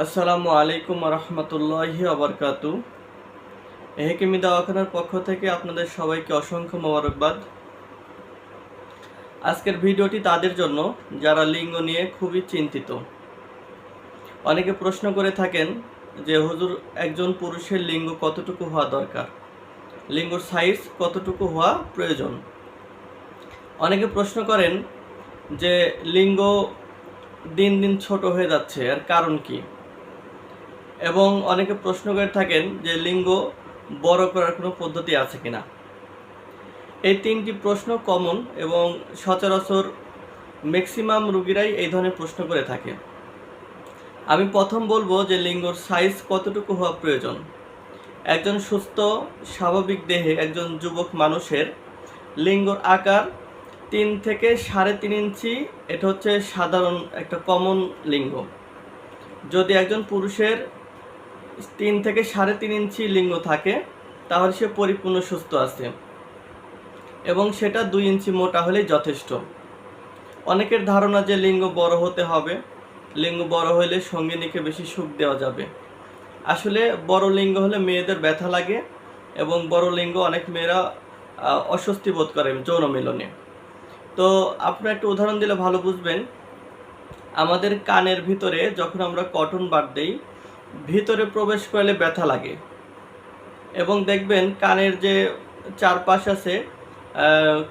আসসালামু আলাইকুম রহমতুল্লাহি আবরকাতু। এহেকিমি দাওয়াখানার পক্ষ থেকে আপনাদের সবাইকে অসংখ্য মোবারকবাদ। আজকের ভিডিওটি তাদের জন্য যারা লিঙ্গ নিয়ে খুবই চিন্তিত। অনেকে প্রশ্ন করে থাকেন যে হুজুর, একজন পুরুষের লিঙ্গ কতটুকু হওয়া দরকার, লিঙ্গর সাইজ কতটুকু হওয়া প্রয়োজন। অনেকে প্রশ্ন করেন যে লিঙ্গ দিন দিন ছোট হয়ে যাচ্ছে, এর কারণ কি। এবং অনেকে প্রশ্ন করে থাকেন যে লিঙ্গ বড় করার কোনো পদ্ধতি আছে কিনা। এই তিনটি প্রশ্ন কমন এবং সচরাচর ম্যাক্সিমাম রোগীরাই এই ধরনের প্রশ্ন করে থাকে। আমি প্রথম বলবো যে লিঙ্গর সাইজ কতটুকু হওয়া প্রয়োজন। একজন সুস্থ স্বাভাবিক দেহে একজন যুবক মানুষের লিঙ্গর আকার 3 থেকে 3.5 ইঞ্চি, এটা হচ্ছে সাধারণ একটা কমন লিঙ্গ। যদি একজন পুরুষের 3 থেকে 3.5 ইঞ্চি লিঙ্গ থাকে তাহলে সে পরিপূর্ণ সুস্থ আছে, এবং সেটা 2 ইঞ্চি মোটা হলেই যথেষ্ট। অনেকের ধারণা যে লিঙ্গ বড় হতে হবে, লিঙ্গ বড় হলে সঙ্গিনীকে বেশি সুখ দেওয়া যাবে। আসলে বড় লিঙ্গ হলে মেয়েদের ব্যথা লাগে, এবং বড় লিঙ্গ অনেক মেয়েরা অস্বস্তি বোধ করে যৌন মিলনে। তো আপনার একটা উদাহরণ দিলে ভালো বুঝবেন। আমাদের কানের ভিতরে যখন আমরা কটন বাড দেই, ভিতরে প্রবেশ করলে ব্যথা লাগে, এবং দেখবেন কানের যে চারপাশ আছে,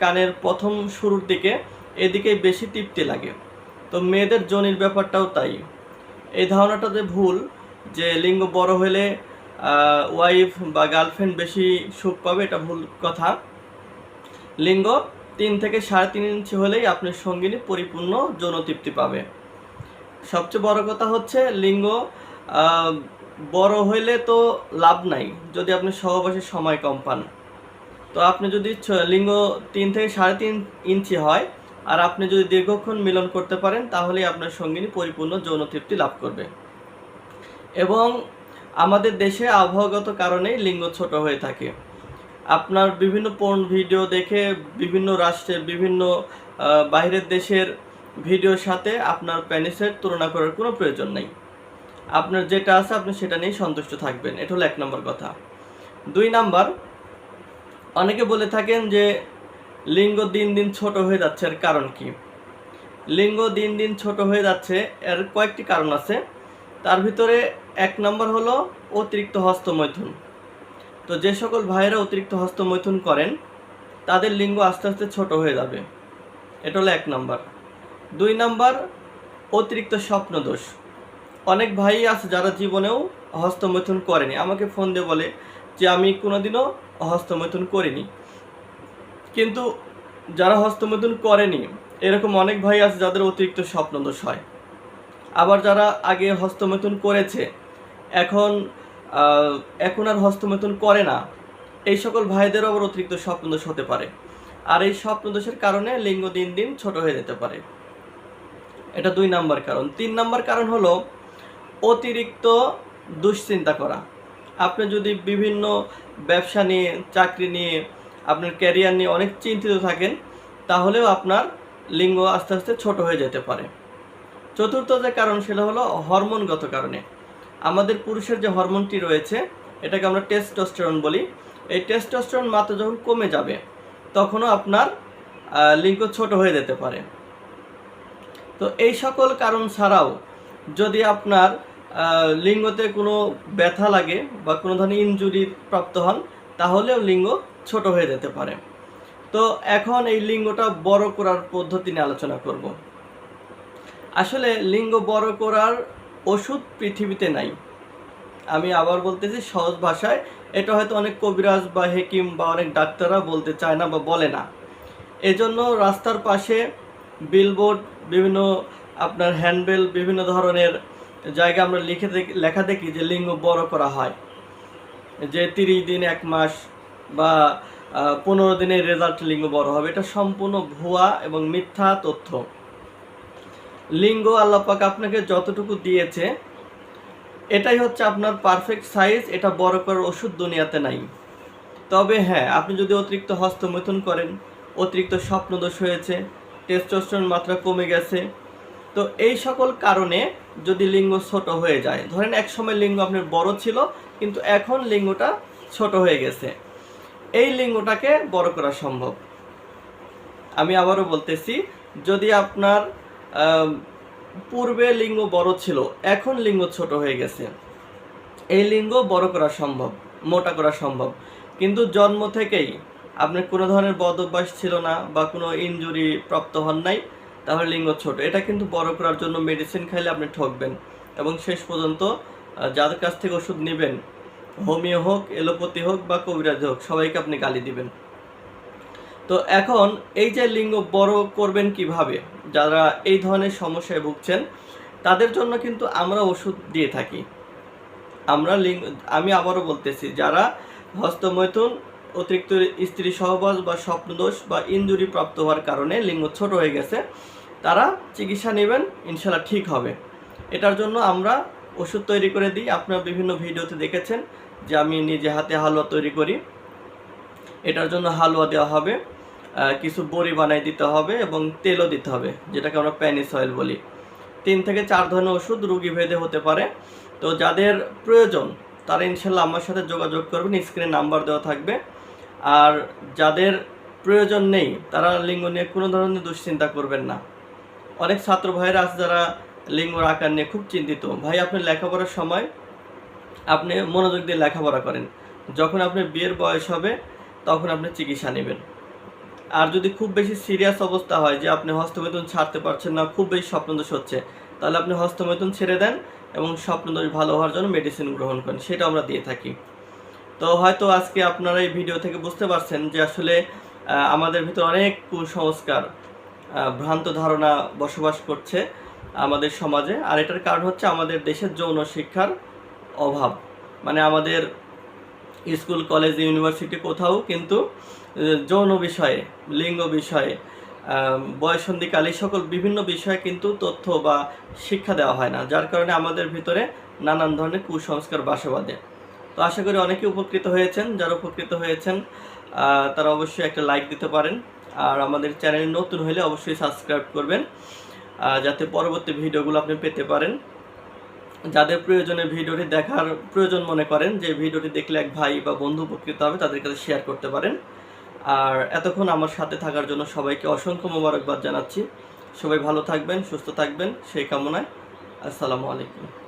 কানের প্রথম শুরুর দিকে এদিকে বেশি তৃপ্তি লাগে। তো মেয়েদের যোনির ব্যাপারটাও তাই। এই ধারণাটাতে ভুল যে লিঙ্গ বড় হলে ওয়াইফ বা গার্লফ্রেন্ড বেশি সুখ পাবে, এটা ভুল কথা। লিঙ্গ 3 থেকে 3.5 ইঞ্চি হলেই আপনার সঙ্গিনী পরিপূর্ণ যৌন তৃপ্তি পাবে। সবচেয়ে বড় কথা হচ্ছে লিঙ্গ বড় হইলে তো লাভ নাই যদি আপনি সহবাসের সময় কম পান। তো আপনি যদি লিঙ্গ 3 থেকে 3.5 ইঞ্চি হয় আর আপনি যদি দীর্ঘক্ষণ মিলন করতে পারেন, তাহলেই আপনার সঙ্গিনী পরিপূর্ণ যৌন তৃপ্তি লাভ করবে। এবং আমাদের দেশে আবহাওয়াগত কারণেই লিঙ্গ ছোট হয়ে থাকে। আপনার বিভিন্ন পর্ন ভিডিও দেখে বিভিন্ন রাষ্ট্রের বিভিন্ন বাইরের দেশের ভিডিওর সাথে আপনার পেনিসের তুলনা করার কোনো প্রয়োজন নেই। আপনার যেটা আছে আপনি সেটা নিয়েই সন্তুষ্ট থাকবেন। এটা হলো 1 নম্বর কথা। 2 নাম্বার, অনেকে বলে থাকেন যে লিঙ্গ দিন দিন ছোট হয়ে যাচ্ছে, এর কারণ কি। লিঙ্গ দিন দিন ছোট হয়ে যাচ্ছে এর কয়েকটি কারণ আছে। তার ভিতরে 1 নম্বর হলো অতিরিক্ত হস্তমৈথুন। তো যে সকল ভাইয়েরা অতিরিক্ত হস্তমৈথুন করেন তাদের লিঙ্গ আস্তে আস্তে ছোট হয়ে যাবে। এটা হলো 1 নম্বর। 2 নম্বর, অতিরিক্ত স্বপ্নদোষ। অনেক ভাই আছে যারা জীবনেও হস্তমৈথুন করেনি, আমাকে ফোন দিয়ে বলে যে আমি কোনোদিনও হস্তমৈথুন করিনি। কিন্তু যারা হস্তমৈথুন করেনি এরকম অনেক ভাই আছে যাদের অতিরিক্ত স্বপ্নদোষ হয়। আবার যারা আগে হস্তমৈথুন করেছে এখন আর হস্তমৈথুন করে না, এই সকল ভাইদেরও আবার অতিরিক্ত স্বপ্নদোষ হতে পারে। আর এই স্বপ্নদোষের কারণে লিঙ্গ দিন দিন ছোট হয়ে যেতে পারে। এটা 2 নম্বর কারণ। 3 নম্বর কারণ হলো অতিরিক্ত দুশ্চিন্তা করা। আপনি যদি বিভিন্ন ব্যবসা নিয়ে, চাকরি নিয়ে, আপনার ক্যারিয়ার নিয়ে অনেক চিন্তিত থাকেন, তাহলেও আপনার লিঙ্গ আস্তে আস্তে ছোট হয়ে যেতে পারে। চতুর্থ যে কারণ সেটা হলো হরমোনগত কারণে। আমাদের পুরুষের যে হরমোনটি রয়েছে এটাকে আমরা টেস্টোস্টেরন বলি। এই টেস্টোস্টেরন মাত্রা যখন কমে যাবে তখনও আপনার লিঙ্গ ছোট হয়ে যেতে পারে। তো এই সকল কারণ ছাড়াও যদি আপনার লিঙ্গতে কোনো ব্যথা লাগে বা কোনো ধরনের ইনজুরি প্রাপ্ত হন, তাহলেও লিঙ্গ ছোট হয়ে যেতে পারে। তো এখন এই লিঙ্গটা বড় করার পদ্ধতি নিয়ে আলোচনা করব। আসলে লিঙ্গ বড় করার ওষুধ পৃথিবীতে নাই। আমি আবার বলতেছি সহজ ভাষায়, এটা হয়তো অনেক কবিরাজ বা হেকিম বা অনেক ডাক্তাররা বলতে চায় না বা বলে না। এজন্য রাস্তার পাশে বিলবোর্ড, বিভিন্ন আপনার হ্যান্ডবেল, বিভিন্ন ধরনের জায়গা আমরা লেখা দেখি যে লিঙ্গ বড় করা হয়, যে 30 দিন, 1 মাস বা 15 দিনের রেজাল্ট লিঙ্গ বড় হবে। এটা সম্পূর্ণ ভুয়া এবং মিথ্যা তথ্য। লিঙ্গ আল্লাহ পাক আপনাকে যতটুকু দিয়েছে এটাই হচ্ছে আপনার পারফেক্ট সাইজ। এটা বড় করার ওষুধ দুনিয়াতে নাই। তবে হ্যাঁ, আপনি যদি অতিরিক্ত হস্তমৈথুন করেন, অতিরিক্ত স্বপ্নদোষ হয়েছে, টেস্টোস্টেরন মাত্রা কমে গেছে, তো এই সকল কারণে যদি লিঙ্গ ছোট হয়ে যায়, ধরেন এক সময় লিঙ্গ আপনার বড় ছিল কিন্তু এখন লিঙ্গটা ছোট হয়ে গেছে, এই লিঙ্গটাকে বড় করা সম্ভব। আমি আবারও বলতেছি, যদি আপনার পূর্বে লিঙ্গ বড় ছিল, এখন লিঙ্গ ছোট হয়ে গেছে, এই লিঙ্গ বড় করা সম্ভব, মোটা করা সম্ভব। কিন্তু জন্ম থেকেই আপনার কোনো ধরনের বদ অভ্যাস ছিল না বা কোনো ইনজুরি প্রাপ্ত হন নাই, তাহলে লিঙ্গ ছোট। এটা কিন্তু বড় করার জন্য মেডিসিন খাইলে আপনি ঠকবেন এবং শেষ পর্যন্ত যাদের কাছ থেকে ওষুধ নেবেন, হোমিও হোক, এলোপ্যাথি হোক বা কবিরাজি হোক, সবাইকে আপনি গালি দিবেন। তো এখন এই যে লিঙ্গ বড় করবেন কিভাবে, যারা এই ধরনের সমস্যায় ভুগছেন তাদের জন্য কিন্তু আমরা ওষুধ দিয়ে থাকি। আমি আবারও বলতেছি, যারা হস্তমৈথুন, অতিরিক্ত স্ত্রী সহবাস বা স্বপ্নদোষ বা ইনজুরি প্রাপ্ত হওয়ার কারণে লিঙ্গ ছোট হয়ে গেছে, তারা চিকিৎসা নেবেন, ইনশাল্লাহ ঠিক হবে। এটার জন্য আমরা ওষুধ তৈরি করে দিই। আপনারা বিভিন্ন ভিডিওতে দেখেছেন যে আমি নিজে হাতে হালুয়া তৈরি করি। এটার জন্য হালুয়া দেওয়া হবে, কিছু বড়ি বানাই দিতে হবে এবং তেলও দিতে হবে, যেটাকে আমরা প্যানিস অয়েল বলি। 3 থেকে 4 ধরনের ওষুধ রুগী ভেদে হতে পারে। তো যাদের প্রয়োজন তারা ইনশাল্লাহ আমার সাথে যোগাযোগ করবেন, স্ক্রিনে নাম্বার দেওয়া থাকবে। আর যাদের প্রয়োজন নেই তারা লিঙ্গ নিয়ে কোনো ধরনের দুশ্চিন্তা করবেন না। অনেক ছাত্র ভাইয়েরা আছে যারা লিঙ্গর আকার নিয়ে খুব চিন্তিত। ভাই, আপনি লেখাপড়ার সময় আপনি মনোযোগ দিয়ে লেখাপড়া করেন, যখন আপনার বিয়ের বয়স হবে তখন আপনি চিকিৎসা নেবেন। আর যদি খুব বেশি সিরিয়াস অবস্থা হয় যে আপনি হস্তমৈথুন ছাড়তে পারছেন না, খুব বেশি স্বপ্নদোষ হচ্ছে, তাহলে আপনি হস্তমৈথুন ছেড়ে দেন এবং স্বপ্নদোষ ভালো হওয়ার জন্য মেডিসিন গ্রহণ করেন, সেটা আমরা দিয়ে থাকি। তো হয়তো আজকে আপনারা এই ভিডিও থেকে বুঝতে পারছেন যে আসলে আমাদের ভিতর অনেক কুসংস্কার, ভ্রান্ত ধারণা বসবাস করছে আমাদের সমাজে। আর এটার কারণ হচ্ছে আমাদের দেশের যৌন শিক্ষার অভাব। মানে আমাদের স্কুল, কলেজ, ইউনিভার্সিটি কোথাও কিন্তু যৌন বিষয়ে, লিঙ্গ বিষয়ে, বয়ঃসন্ধিকাল, এই সকল বিভিন্ন বিষয়ে কিন্তু তথ্য বা শিক্ষা দেওয়া হয় না, যার কারণে আমাদের ভিতরে নানান ধরনের কুসংস্কার বাসা বাঁধে। তো আশা করি অনেকে উপকৃত হয়েছেন। যারা উপকৃত হয়েছেন তারা অবশ্যই একটা লাইক দিতে পারেন, আর আমাদের চ্যানেল নতুন হলে অবশ্যই সাবস্ক্রাইব করবেন, যাতে পরবর্তী ভিডিওগুলো আপনি পেতে পারেন। যাদের প্রয়োজনে ভিডিওটি দেখার প্রয়োজন মনে করেন যে ভিডিওটি দেখলে এক ভাই বা বন্ধু উপকৃত হবে, তাদের কাছে শেয়ার করতে পারেন। আর এতক্ষণ আমার সাথে থাকার জন্য সবাইকে অসংখ্য মোবারকবাদ জানাচ্ছি। সবাই ভালো থাকবেন, সুস্থ থাকবেন সেই কামনায়। আসসালামু আলাইকুম।